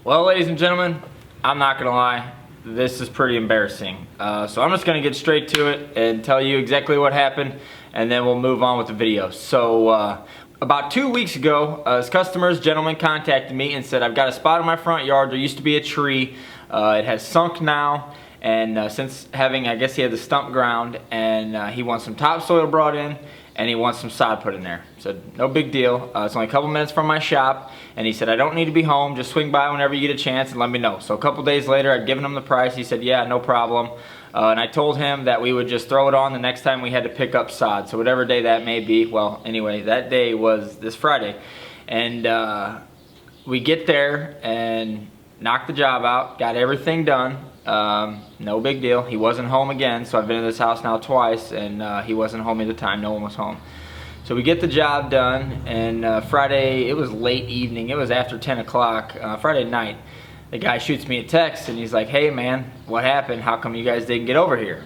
Well, ladies and gentlemen, I'm not gonna lie, this is pretty embarrassing. So I'm just gonna get straight to it and tell you exactly what happened, and then we'll move on with the video. So about 2 weeks ago, this gentleman contacted me and said, I've got a spot in my front yard. There used to be a tree. It has sunk now, and since having, I guess he had the stump ground, and he wants some topsoil brought in, and he wants some sod put in there. So no big deal. It's only a couple minutes from my shop, and he said, I don't need to be home, just swing by whenever you get a chance and let me know. So a couple days later, I'd given him the price. He said, yeah, no problem. And I told him that we would just throw it on the next time we had to pick up sod. So whatever day that may be. Well, anyway, that day was this Friday. And we get there and knocked the job out, got everything done. No big deal. He wasn't home again, so I've been in this house now twice, and he wasn't home at the time. No one was home. So we get the job done, and Friday, it was late evening. It was after 10 o'clock, Friday night. The guy shoots me a text, and he's like, hey man, what happened? How come you guys didn't get over here?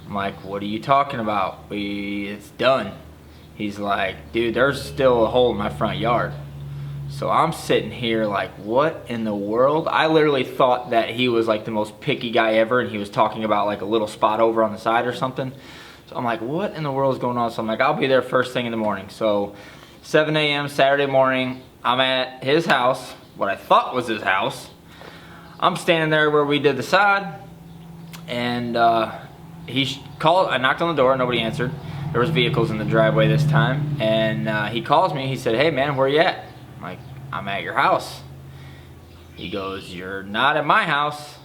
I'm like, what are you talking about? It's done. He's like, dude, there's still a hole in my front yard. So I'm sitting here like, what in the world? I literally thought that he was like the most picky guy ever, and he was talking about like a little spot over on the side or something. So I'm like, what in the world is going on? So I'm like, I'll be there first thing in the morning. So 7 a.m. Saturday morning, I'm at his house, what I thought was his house. I'm standing there where we did the sod, and he called. I knocked on the door, nobody answered. There was vehicles in the driveway this time, and he calls me. He said, hey man, where you at? I'm like, I'm at your house. He goes, you're not at my house.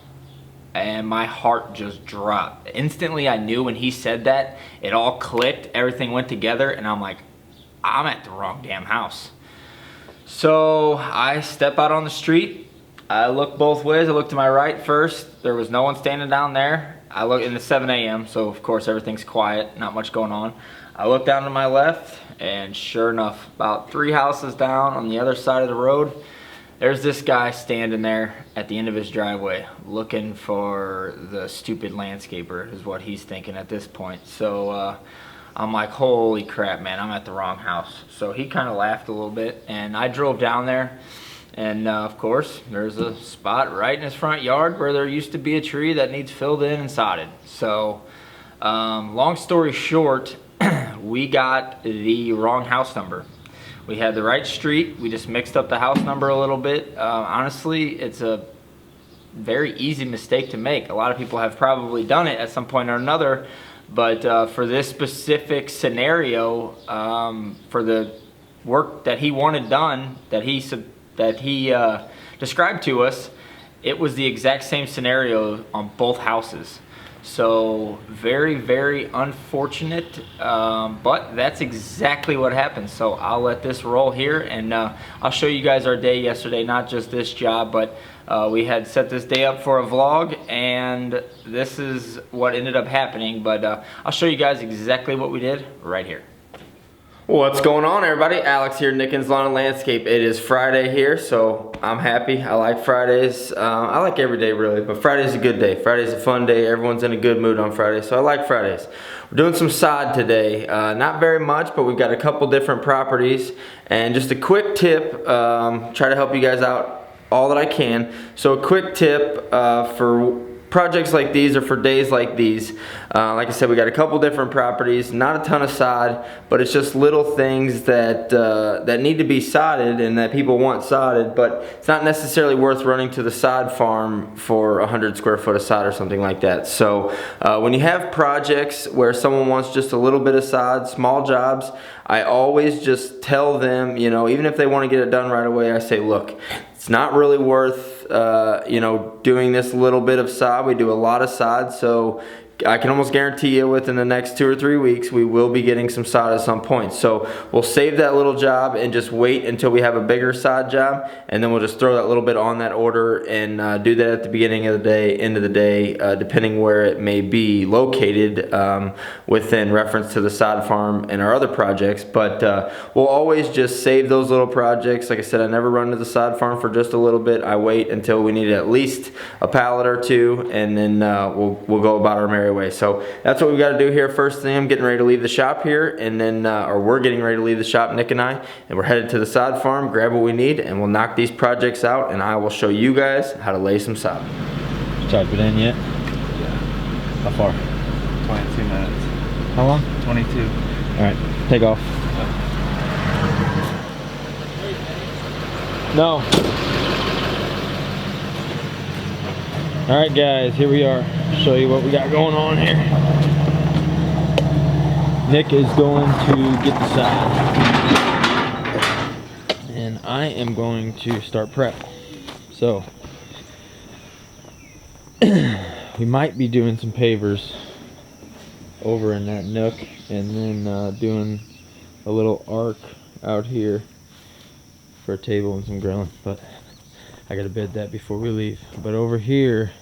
And my heart just dropped. Instantly I knew when he said that, it all clicked, everything went together, and I'm like, I'm at the wrong damn house. So I step out on the street. I look both ways. I look to my right first. There was no one standing down there. I look in the 7 a.m. so of course everything's quiet, not much going on. I look down to my left, and sure enough, about 3 houses down on the other side of the road, there's this guy standing there at the end of his driveway looking for the stupid landscaper, is what he's thinking at this point. So I'm like, holy crap, man, I'm at the wrong house. So he kind of laughed a little bit, and I drove down there, and of course there's a spot right in his front yard where there used to be a tree that needs filled in and sodded. So long story short, we got the wrong house number. We had the right street. We just mixed up the house number a little bit. Honestly, it's a very easy mistake to make. A lot of people have probably done it at some point or another, but for this specific scenario, for the work that he wanted done, that he described to us, it was the exact same scenario on both houses. So very, very unfortunate, but that's exactly what happened. So I'll let this roll here, and I'll show you guys our day yesterday, not just this job, but we had set this day up for a vlog, and this is what ended up happening. But I'll show you guys exactly what we did right here. What's going on, everybody? Alex here, Nickens Lawn and Landscape. It is Friday here, so I'm happy. I like Fridays. I like every day really, but Friday's a good day. Friday's a fun day. Everyone's in a good mood on Friday, so I like Fridays. We're doing some sod today. Not very much, but we've got a couple different properties. And just a quick tip, try to help you guys out all that I can. So a quick tip for projects like these, or for days like these, like I said, we got a couple different properties, not a ton of sod, but it's just little things that that need to be sodded and that people want sodded, but it's not necessarily worth running to the sod farm for 100 square foot of sod or something like that. So when you have projects where someone wants just a little bit of sod, small jobs, I always just tell them, you know, even if they want to get it done right away, I say, look, it's not really worth you know, doing this little bit of sod. We do a lot of sod, so I can almost guarantee you within the next 2 or 3 weeks we will be getting some sod at some point. So we'll save that little job and just wait until we have a bigger sod job, and then we'll just throw that little bit on that order and do that at the beginning of the day, end of the day, depending where it may be located within reference to the sod farm and our other projects. But we'll always just save those little projects. Like I said, I never run to the sod farm for just a little bit. I wait until we need at least a pallet or two, and then we'll go about our merry merry way. So that's what we got to do here. First thing, I'm getting ready to leave the shop here, and then, or we're getting ready to leave the shop, Nick and I, and we're headed to the sod farm, grab what we need, and we'll knock these projects out, and I will show you guys how to lay some sod. Type it in yet? Yeah. How far? 22 minutes. How long? 22. All right, take off. No. All right, guys, here we are. Show you what we got going on here. Nick is going to get the sod, and I am going to start prep. So we might be doing some pavers over in that nook, and then doing a little arc out here for a table and some grilling, but I gotta bed that before we leave. But over here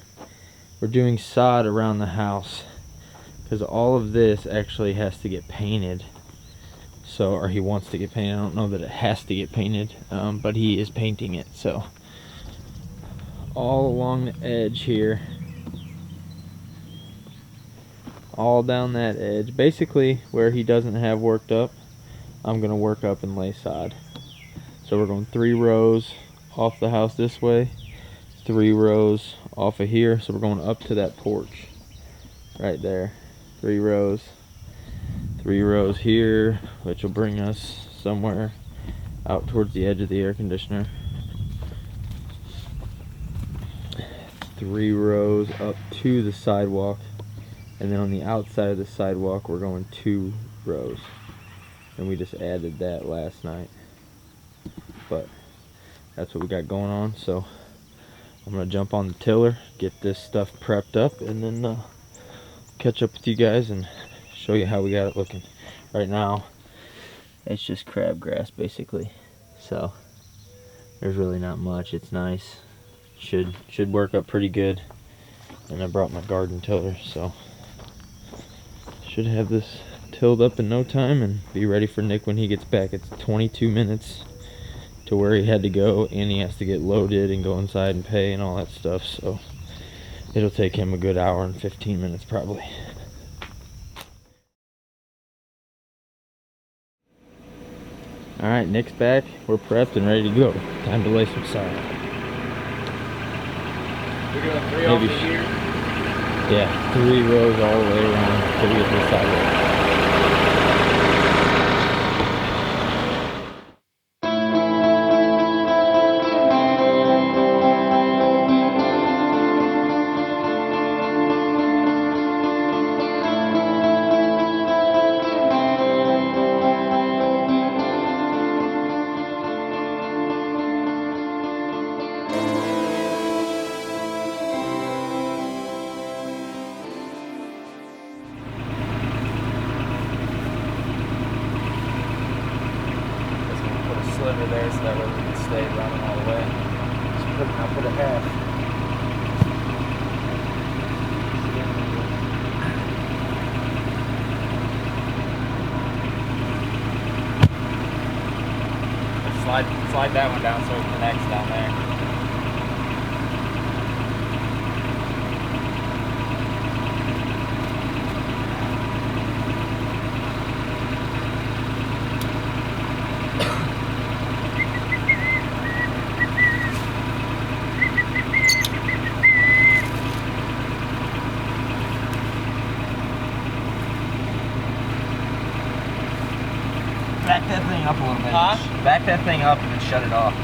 we're doing sod around the house because all of this actually has to get painted. So, or he wants to get painted. I don't know that it has to get painted, but he is painting it. So all along the edge here, all down that edge, basically where he doesn't have worked up, I'm gonna work up and lay sod. So we're going 3 rows off the house this way, 3 rows off of here. So we're going up to that porch right there. 3 rows, 3 rows here, which will bring us somewhere out towards the edge of the air conditioner. 3 rows up to the sidewalk, and then on the outside of the sidewalk we're going 2 rows, and we just added that last night. But that's what we got going on. So I'm gonna jump on the tiller, get this stuff prepped up, and then catch up with you guys and show you how we got it looking. Right now it's just crabgrass basically, so there's really not much. It's nice, should work up pretty good. And I brought my garden tiller, so should have this tilled up in no time and be ready for Nick when he gets back. It's 22 minutes to where he had to go, and he has to get loaded and go inside and pay and all that stuff, so it'll take him a good hour and 15 minutes probably. All right, Nick's back, we're prepped and ready to go. Time to lay some sod. We're doing 3 over here? Yeah, 3 rows all the way around till we get to the sidewalk. Sliver there so that way we can stay running all the way. Just I'll put a half. Slide that one down so it connects down there. Back that thing up a little bit. Huh? Back that thing up and then shut it off.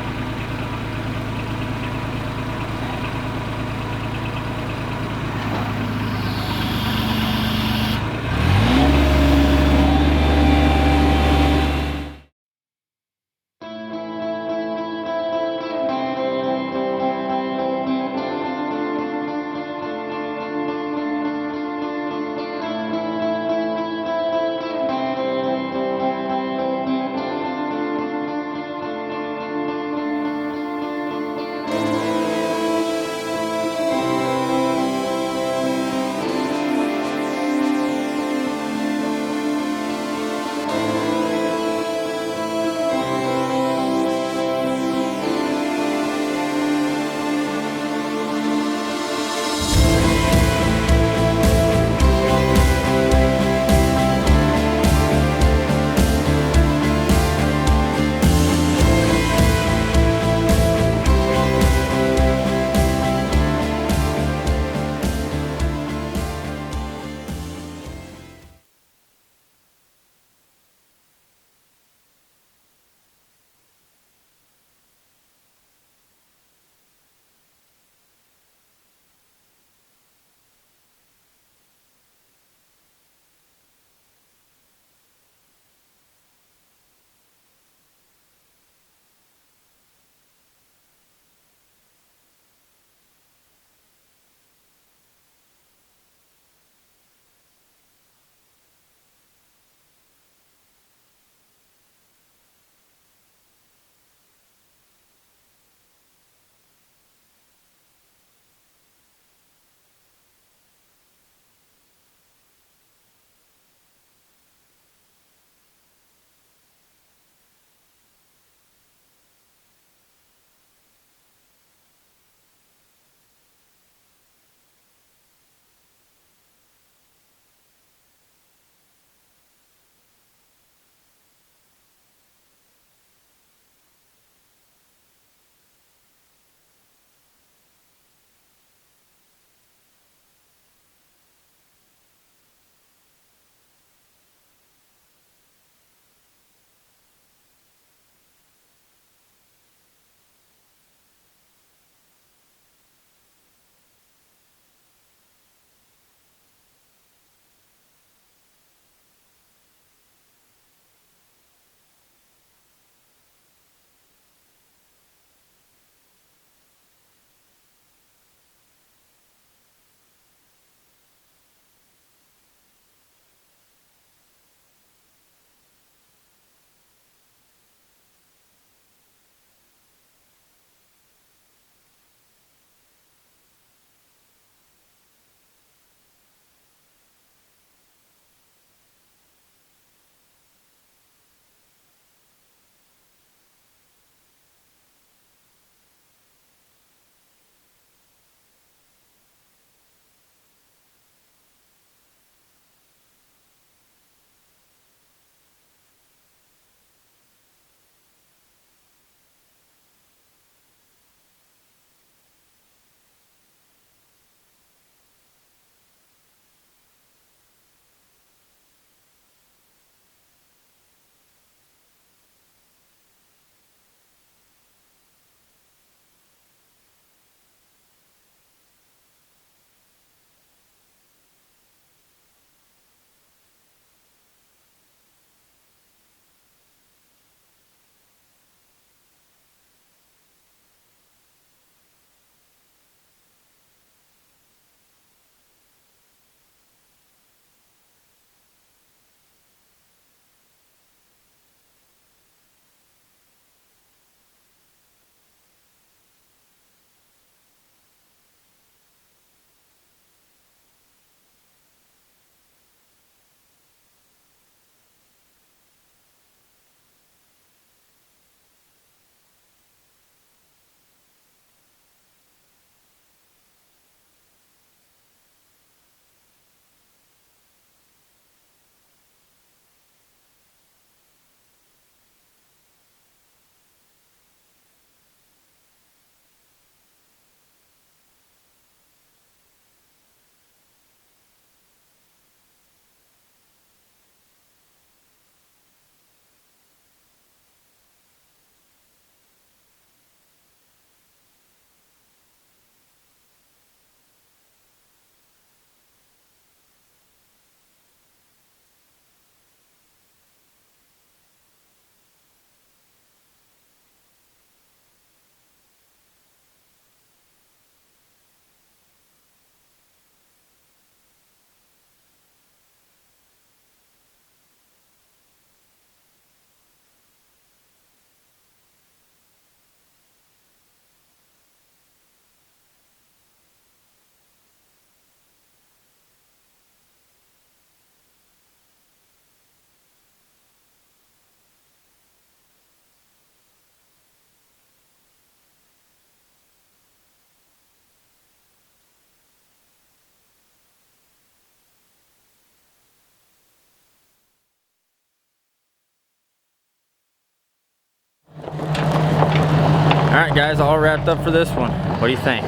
guys, all wrapped up for this one. What do you think?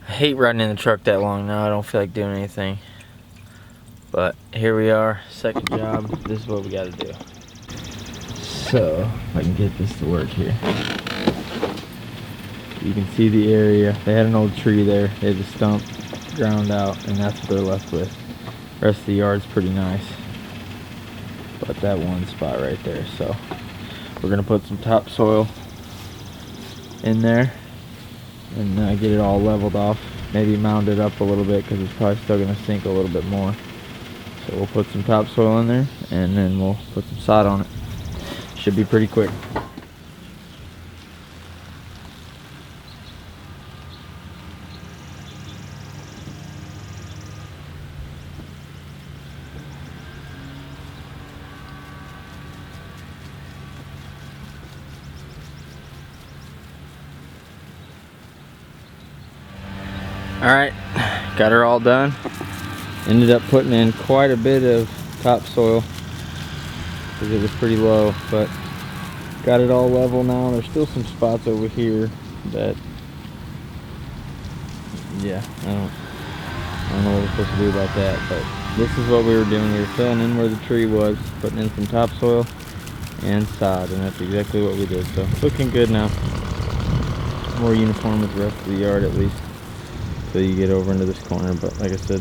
I hate riding in the truck that long now. I don't feel like doing anything. But here we are, second job. This is what we gotta do. So, if I can get this to work here. You can see the area. They had an old tree there. They had the stump ground out, and that's what they're left with. The rest of the yard's pretty nice. But that one spot right there. So, we're gonna put some topsoil in there and get it all leveled off. Maybe mound it up a little bit because it's probably still gonna sink a little bit more. So we'll put some topsoil in there and then we'll put some sod on it. Should be pretty quick. Alright, got her all done. Ended up putting in quite a bit of topsoil because it was pretty low, but got it all level now. There's still some spots over here that, yeah, I don't know what we're supposed to do about that, but this is what we were doing. We were filling in where the tree was, putting in some topsoil and sod, and that's exactly what we did. So looking good now. More uniform with the rest of the yard at least. So you get over into this corner, but like I said,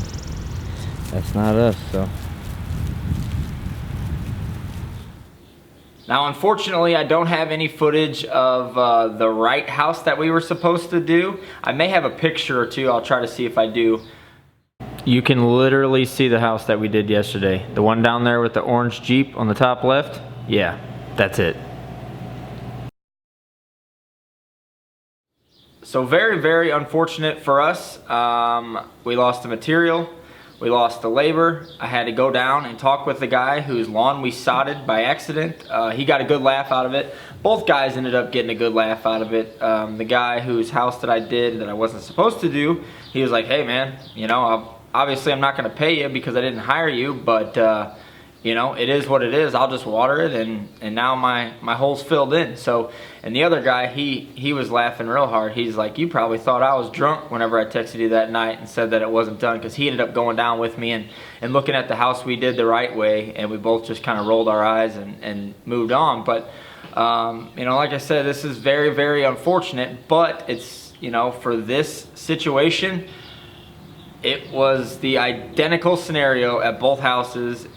that's not us, so. Now, unfortunately, I don't have any footage of the right house that we were supposed to do. I may have a picture or two. I'll try to see if I do. You can literally see the house that we did yesterday. The one down there with the orange Jeep on the top left. Yeah, that's it. So very, very unfortunate for us. We lost the material. We lost the labor. I had to go down and talk with the guy whose lawn we sodded by accident. He got a good laugh out of it. Both guys ended up getting a good laugh out of it. The guy whose house that I did that I wasn't supposed to do, he was like, hey man, you know, obviously I'm not gonna pay you because I didn't hire you, but you know, it is what it is. I'll just water it, and now my hole's filled in. So, and the other guy, he was laughing real hard. He's like, you probably thought I was drunk whenever I texted you that night and said that it wasn't done, because he ended up going down with me and looking at the house we did the right way, and we both just kind of rolled our eyes and moved on. But you know, like I said, this is very, very unfortunate, but it's, you know, for this situation, it was the identical scenario at both houses.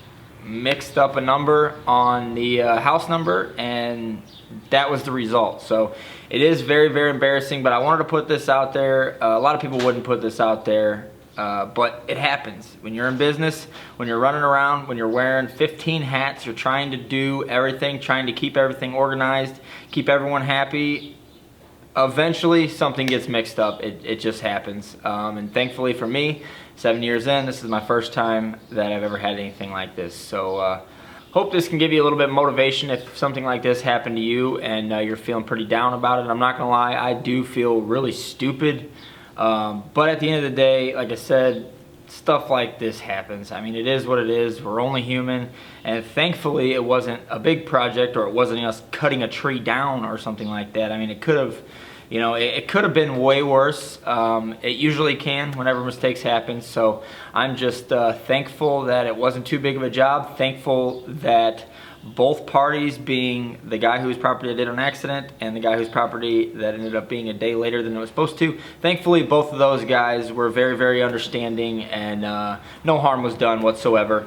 Mixed up a number on the house number, and that was the result. So it is very, very embarrassing, but I wanted to put this out there. A lot of people wouldn't put this out there, but it happens when you're in business, when you're running around, when you're wearing 15 hats, you're trying to do everything, trying to keep everything organized, keep everyone happy. Eventually something gets mixed up. It just happens, and thankfully for me, 7 years in, this is my first time that I've ever had anything like this. So hope this can give you a little bit of motivation if something like this happened to you and you're feeling pretty down about it. I'm not gonna lie, I do feel really stupid, but at the end of the day, like I said, stuff like this happens. I mean, it is what it is. We're only human, and thankfully it wasn't a big project, or it wasn't us cutting a tree down or something like that. I mean, it could have, you know, it could have been way worse. It usually can whenever mistakes happen. So I'm just thankful that it wasn't too big of a job. Thankful that both parties, being the guy whose property I did on accident and the guy whose property that ended up being a day later than it was supposed to, thankfully both of those guys were very, very understanding, and no harm was done whatsoever.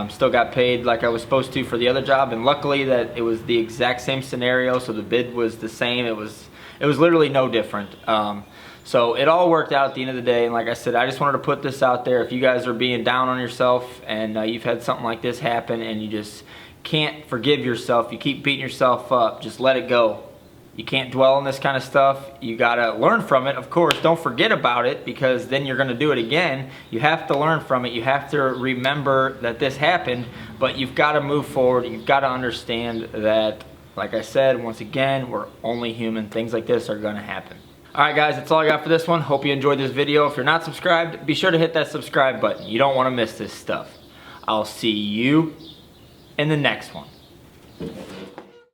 Still got paid like I was supposed to for the other job, and luckily that it was the exact same scenario, so the bid was the same. It was literally no different. So it all worked out at the end of the day, and like I said, I just wanted to put this out there. If you guys are being down on yourself and you've had something like this happen and you just can't forgive yourself, you keep beating yourself up, just let it go. You can't dwell on this kind of stuff. You gotta learn from it, of course. Don't forget about it, because then you're gonna do it again. You have to learn from it. You have to remember that this happened, but you've gotta move forward. You've gotta understand that, like I said, once again, we're only human. Things like this are gonna happen. Alright guys, that's all I got for this one. Hope you enjoyed this video. If you're not subscribed, be sure to hit that subscribe button. You don't wanna miss this stuff. I'll see you in the next one. it.